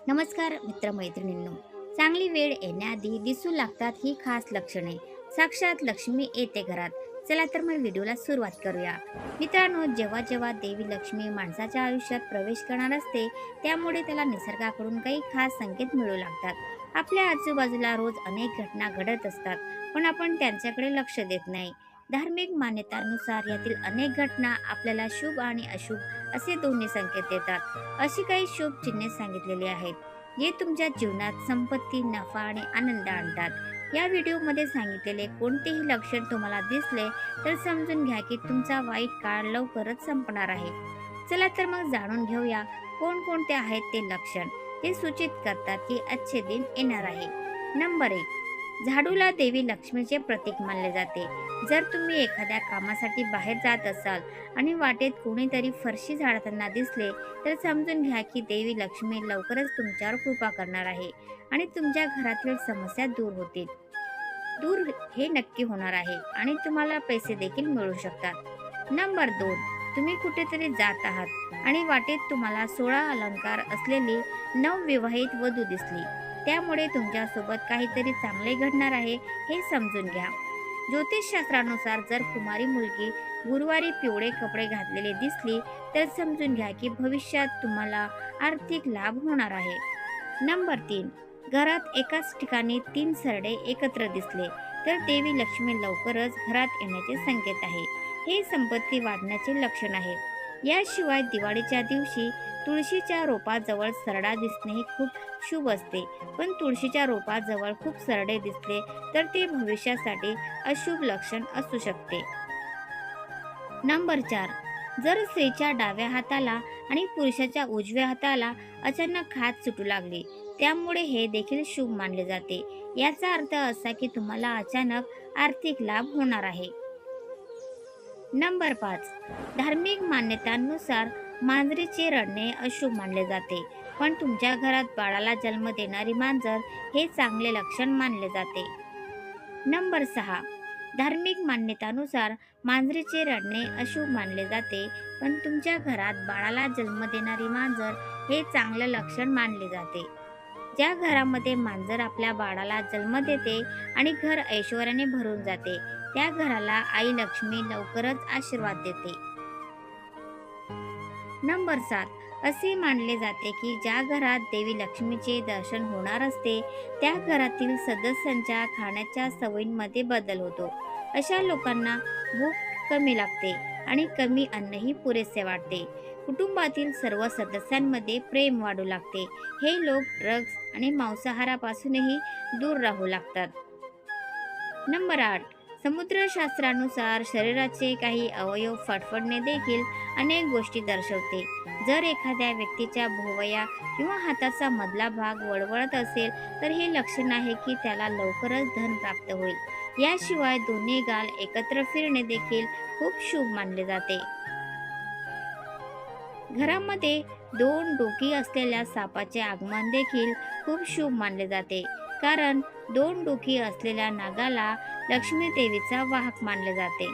नमस्कार मित्रमैत्रिणींनो. चांगली वेळ येण्याआधी दिसू लागतात ही खास लक्षणे. साक्षात लक्ष्मी येते घरात. चला तर मग व्हिडिओला सुरुवात करूया. मित्रांनो, जेव्हा जेव्हा देवी लक्ष्मी माणसाच्या आयुष्यात प्रवेश करणार असते, त्यामुळे त्याला निसर्गाकडून काही खास संकेत मिळू लागतात. आपल्या आजूबाजूला रोज अनेक घटना घडत असतात, पण आपण त्यांच्याकडे लक्ष देत नाही. धार्मिक मान्यतांनुसार यातील अनेक घटना आपल्याला शुभ आणि अशुभ असे दोन्ही संकेत देतात. अशी काही शुभ चिन्हे सांगितलेली आहेत, जे तुमच्या जीवनात संपत्ती, नफा आणि आनंद आणतात. या व्हिडिओमध्ये सांगितलेले कोणतेही लक्षण तुम्हाला दिसले तर समजून घ्या की तुमचा वाईट काळ लवकरच संपणार आहे. चला तर मग जाणून घेऊया कोणकोणते आहेत ते लक्षण, जे सूचित करतात की अच्छे दिन येणार आहे. नंबर 1. झाडूला देवी लक्ष्मीचे प्रतीक मानले जाते. जर तुम्ही एखाद्या कामासाठी बाहेर जात असाल आणि वाटेत कोणीतरी फरशी झाडताना दिसले, तर समजून घ्या की देवी लक्ष्मी लवकरच तुमच्यावर कृपा करणार आहे आणि तुमच्या घरातील समस्या दूर होतील. दूर हे नक्की होणार आहे आणि तुम्हाला पैसे देखील मिळू शकतात. नंबर 2. तुम्ही कुठेतरी जात आहात आणि वाटेत तुम्हाला 16 अलंकार असलेली नवविवाहित वधू दिसली. त्यामुळे तुमच्यासोबत काहीतरी चांगले घडणार आहे हे समजून घ्या. ज्योतिषशास्त्रानुसार जर कुमारी मुलगी गुरुवारी पिवळे कपडे घातलेले दिसली, तर समजून घ्या की भविष्यात तुम्हाला आर्थिक लाभ होणार आहे. नंबर 3. घरात एकाच ठिकाणी 3 सरडे एकत्र दिसले, तर देवी लक्ष्मी लवकरच घरात येण्याचे संकेत आहे. हे संपत्ती वाढण्याचे लक्षण आहे. याशिवाय दिवाळीच्या दिवशी तुळशीच्या रोपाजवळ सरडा दिसणे हे खूप शुभ असते, पण तुळशीच्या रोपाजवळ खूप सरडे दिसले तर ते भविष्यासाठी अशुभ लक्षण असू शकते. नंबर 4. जर स्त्रीच्या डाव्या हाताला आणि पुरुषाच्या उजव्या हाताला अचानक हात सुटू लागले, त्यामुळे हे देखील शुभ मानले जाते. याचा अर्थ असा की तुम्हाला अचानक आर्थिक लाभ होणार आहे. नंबर 5. धार्मिक मान्यतांनुसार मांजरीचे रडणे अशुभ मानले जाते, पण तुमच्या घरात बाळाला जन्म देणारी मांजर हे चांगले लक्षण मानले जाते. नंबर 6. धार्मिक मान्यतानुसार मांजरीचे रडणे अशुभ मानले जाते, पण तुमच्या घरात बाळाला जन्म देणारी मांजर हे चांगले लक्षण मानले जाते. ज्या घरामध्ये मांजर आपल्या बाळाला जन्म देते आणि घर ऐश्वर्याने भरून जाते, त्या घराला आई लक्ष्मी लवकरच आशीर्वाद देते. नंबर 7. असे मानले जाते की ज्या घरात देवी लक्ष्मीचे दर्शन होणार असते, त्या घरातील सदस्यांच्या खाण्याच्या सवयींमध्ये बदल होतो. अशा लोकांना भूक कमी लागते आणि कमी अन्नही पुरेसे वाटते. कुटुंबातील सर्व सदस्यांमध्ये प्रेम वाढू लागते. हे लोक ड्रग्ज आणि मांसाहारापासूनही दूर राहू लागतात. नंबर 8. समुद्रशास्त्रानुसार शरीराचे काही अवयव फडफडणे देखील अनेक गोष्टी दर्शवते. जर एखाद्या व्यक्तीच्या भोवया किंवा हाताचा मधला भाग वळवळत असेल, तर हे लक्षण आहे की त्याला लवकरच धन प्राप्त होईल. याशिवाय दोन्ही गाल एकत्र फिरणे देखील खूप शुभ मानले जाते. घरामध्ये 2 डोकी असलेल्या सापाचे आगमन देखील खूप शुभ मानले जाते, कारण 2 डोकी असलेल्या नागाला लक्ष्मी देवीचा वाहक मानले जाते.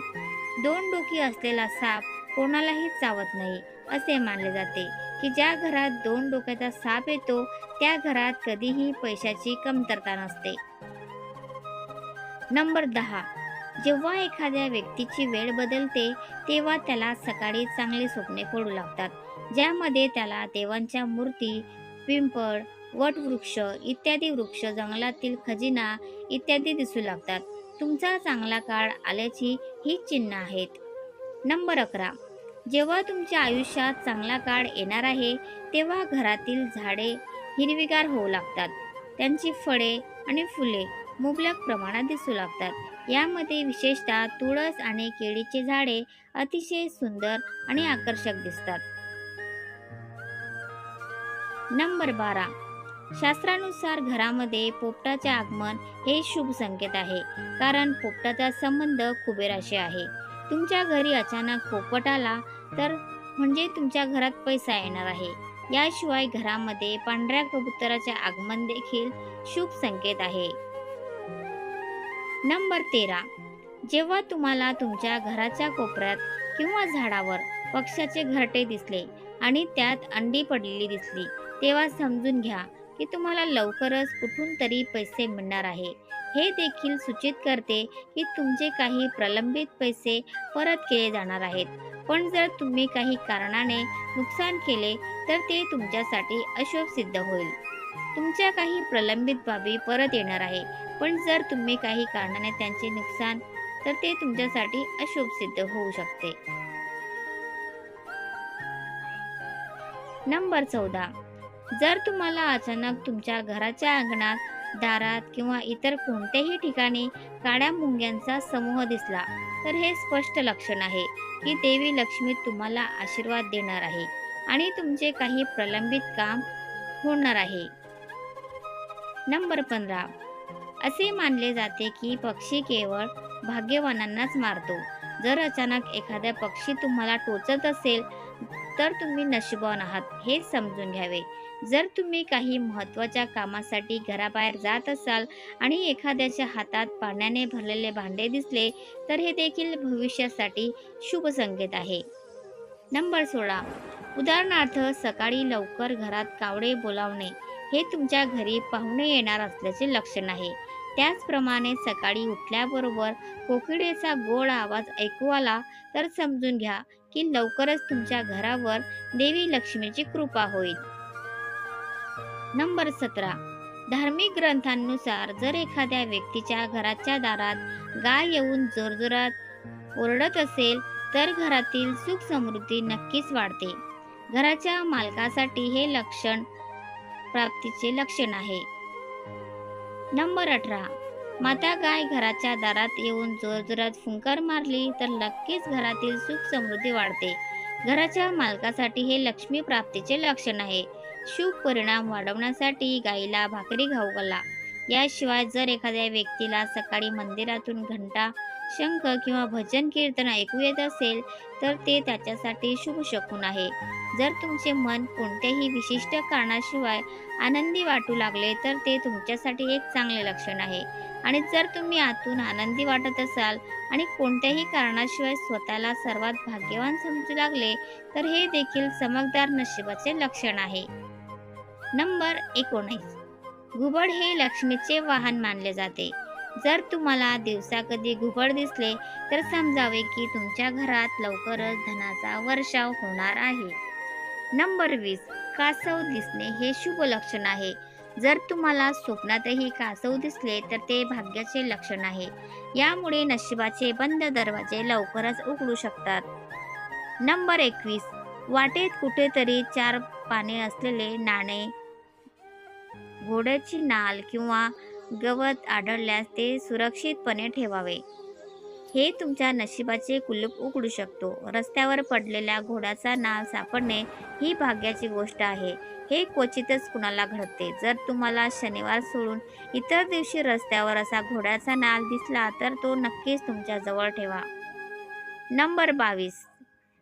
2 डोकी असलेला साप कोणालाही चावत नाही असे मानले जाते की ज्या घरात 2 डोक्याचा साप येतो, त्या घरात कधीही पैशाची कमतरता नसते. नंबर 10. जेव्हा एखाद्या व्यक्तीची वेळ बदलते, तेव्हा त्याला सकाळी चांगली स्वप्ने पडू लागतात, ज्यामध्ये त्याला देवांच्या मूर्ती, पिंपळ, वटवृक्ष इत्यादी वृक्ष, जंगलातील खजिना इत्यादी दिसू लागतात. तुमचा चांगला काळ आल्याची ही चिन्ह आहेत. नंबर 11. जेव्हा तुमच्या आयुष्यात चांगला काळ येणार आहे, तेव्हा घरातील झाडे हिरवीगार होऊ लागतात. त्यांची फळे आणि फुले मुबलक प्रमाणात दिसू लागतात. यामध्ये विशेषतः तुळस आणि केळीचे झाडे अतिशय सुंदर आणि आकर्षक दिसतात. नंबर 12. शास्त्रानुसार घरामध्ये पोपटाचे आगमन हे शुभ संकेत आहे, कारण पोपटाचा संबंध कुबेराशी आहे. तुमच्या घरी अचानक पोपट आला तर म्हणजे तुमच्या घरात पैसा येणार आहे. याशिवाय घरामध्ये पांढऱ्या कबुतराचे आगमन देखील शुभ संकेत आहे. नंबर 13. जेव्हा तुम्हाला तुमच्या घराच्या कोपऱ्यात किंवा झाडावर पक्ष्याचे घरटे दिसले आणि त्यात अंडी पडलेली दिसली, तेव्हा समजून घ्या की तुम्हाला लवकरच कुठून तरी पैसे मिळणार आहे. हे देखील सूचित करते की तुमचे काही प्रलंबित पैसे परत केले जाणार आहेत. पण जर तुम्ही काही कारणाने नुकसान केले तर ते तुमच्यासाठी अशुभ सिद्ध होईल. तुमच्या काही प्रलंबित बाबी परत येणार आहे, पण जर तुम्ही काही कारणाने त्यांचे नुकसान तर ते तुमच्यासाठी अशुभ सिद्ध होऊ शकते. नंबर 14, जर तुम्हाला अचानक तुमच्या घराच्या अंगणात, दारात किंवा इतर कोणत्याही ठिकाणी काळ्या मुंग्यांचा समूह दिसला, तर हे स्पष्ट लक्षण आहे की देवी लक्ष्मी तुम्हाला आशीर्वाद देणार आहे आणि तुमचे काही प्रलंबित काम होणार आहे. नंबर 15, असे मानले जाते की पक्षी केवळ भाग्यवानांनाच मारतो. जर अचानक एखादा पक्षी तुम्हाला टोचत असेल तर तुम्ही नशीबवान आहात हे समजून घ्यावे. जर तुम्ही काही महत्त्वाच्या कामासाठी घराबाहेर जात असाल आणि एखाद्याच्या हातात पाण्याने भरलेले भांडे दिसले तर हे देखील भविष्यासाठी शुभ संकेत आहे. नंबर 16, उदाहरणार्थ सकाळी लवकर घरात कावळे बोलावणे हे तुमच्या घरी पाहुणे येणार असल्याचे लक्षण आहे. त्याचप्रमाणे सकाळी उठल्याबरोबर कोकिळेचा गोड आवाज ऐकू आला तर समजून घ्या की लवकरच तुमच्या घरावर देवी लक्ष्मीची कृपा होईल. नंबर 17, धार्मिक ग्रंथांनुसार जर एखाद्या व्यक्तीच्या घराच्या दारात गाय येऊन जोरजोरात ओरडत असेल तर घरातील सुख समृद्धी नक्कीच वाढते. घराच्या मालकासाठी हे लक्षण प्राप्तीचे लक्षण आहे. नंबर 18, माता गाय घराच्या दारात येऊन जोरजोरात फुंकर मारली तर नक्कीच घरातील सुख समृद्धी वाढते. घराच्या मालकासाठी हे लक्ष्मी प्राप्तीचे लक्षण आहे. शुभ परिणाम वाढवण्यासाठी गायीला भाकरी खाऊ घाला. याशिवाय जर एखाद्या व्यक्तीला सकाळी मंदिरातून घंटा, शंख किंवा भजन कीर्तन ऐकू येत असेल तर ते त्याच्यासाठी शुभ शकुन आहे. जर तुमचे मन कोणत्याही विशिष्ट कारणाशिवाय आनंदी वाटू लागले तर ते तुमच्यासाठी एक चांगले लक्षण आहे. आणि जर तुम्ही आतून आनंदी वाटत असाल आणि कोणत्याही कारणाशिवाय स्वतःला सर्वात भाग्यवान समजू लागले तर हे देखील चमकदार नशिबाचे लक्षण आहे. नंबर 19, घुबड हे लक्ष्मीचे वाहन मानले जाते. जर तुम्हाला दिवसा कधी घुबड दिसले तर समजावे की तुमच्या घरात लवकरच धनाचा वर्षाव होणार आहे. नंबर 20, कासव दिसणे हे शुभ लक्षण आहे. जर तुम्हाला स्वप्नातही कासव दिसले तर ते भाग्याचे लक्षण आहे. यामुळे नशिबाचे बंद दरवाजे लवकरच उघडू शकतात. नंबर 21, वाटेत कुठेतरी 4 पाने असलेले नाणे, घोड्याची नाल किंवा गवत आढळल्यास ते सुरक्षितपणे ठेवावे. हे तुमच्या नशिबाचे कुलूप उघडू शकतो. रस्त्यावर पडलेल्या घोड्याचा नाल सापडणे ही भाग्याची गोष्ट आहे. हे क्वचितच कुणाला घडते. जर तुम्हाला शनिवार सोडून इतर दिवशी रस्त्यावर असा घोड्याचा नाल दिसला तर तो नक्कीच तुमच्या जवळ ठेवा. नंबर 22,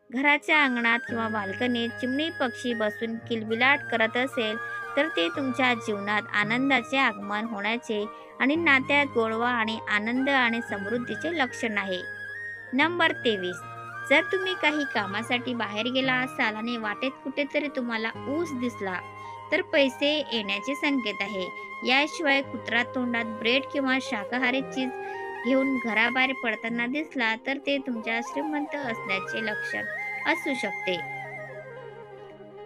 घराच्या अंगणात किंवा बाल्कनीत चिमणी पक्षी बसून किलबिलाट करत असेल तर ते तुमच्या जीवनात आनंदाचे आगमन होण्याचे आणि नात्यात गोडवा आणि आनंद आणि समृद्धीचे लक्षण आहे. नंबर 23, जर तुम्ही काही कामासाठी बाहेर गेला असाल आणि वाटेत कुठेतरी तुम्हाला ऊस दिसला तर पैसे येण्याचे संकेत आहे. याशिवाय कुत्रा तोंडात ब्रेड किंवा शाकाहारी चीज घेऊन घराबाहेर पडताना दिसला तर ते तुमच्या श्रीमंत असल्याचे लक्षण असू शकते.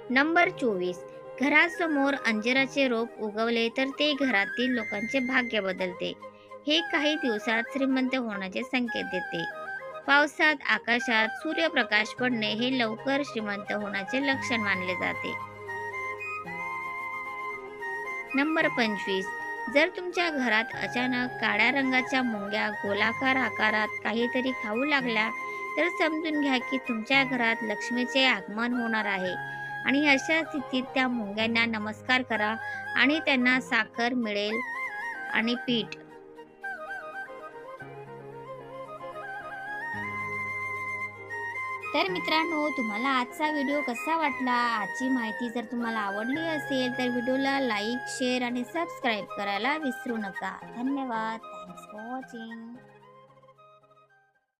नंबर 24, घरासमोर अंजिराचे रोप उगवले तर ते घरातील लोकांचे भाग्य बदलते. हे काही दिवसात श्रीमंत होण्याचे संकेत देते. पावसात आकाशात सूर्यप्रकाश पडणे हे लवकर श्रीमंत होण्याचे लक्षण मानले जाते. नंबर 25, जर तुमच्या घरात अचानक काळ्या रंगाच्या मुंग्या गोलाकार आकारात काहीतरी खाऊ लागल्या तर समजून घ्या की तुमच्या घरात लक्ष्मीचे आगमन होणार आहे. आणि अशा स्थितीत त्या मुंग्यांना नमस्कार करा आणि त्यांना साखर मिळेल आणि पीठ. तर मित्रांनो, तुम्हाला आजचा व्हिडिओ कसा वाटला? आजची माहिती जर तुम्हाला आवडली असेल तर व्हिडिओला लाईक, शेअर आणि सबस्क्राईब करायला विसरू नका. धन्यवाद. Thanks for watching.